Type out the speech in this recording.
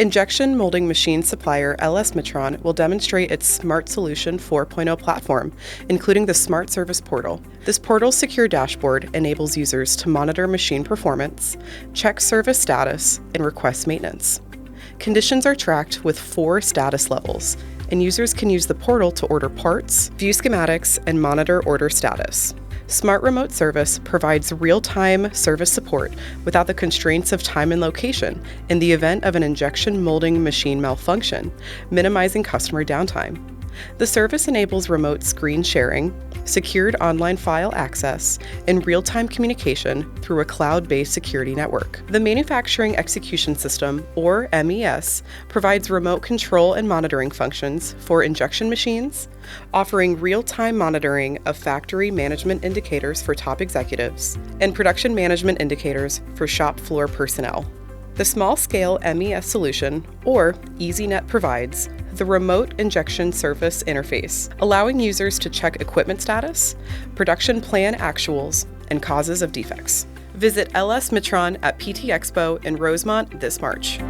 Injection molding machine supplier Mtron will demonstrate its Smart Solution 4.0 platform, including the Smart Service Portal. This portal's secure dashboard enables users to monitor machine performance, check service status, and request maintenance. Conditions are tracked with 4 status levels, and users can use the portal to order parts, view schematics, and monitor order status. Smart Remote Service provides real-time service support without the constraints of time and location in the event of an injection molding machine malfunction, minimizing customer downtime. The service enables remote screen sharing, secured online file access, and real-time communication through a cloud-based security network. The Manufacturing Execution System, or MES, provides remote control and monitoring functions for injection machines, offering real-time monitoring of factory management indicators for top executives and production management indicators for shop floor personnel. The small-scale MES solution, or EasyNet, provides the Remote Injection Service Interface, allowing users to check equipment status, production plan actuals, and causes of defects. Visit Mtron at PTXPO in Rosemont this March.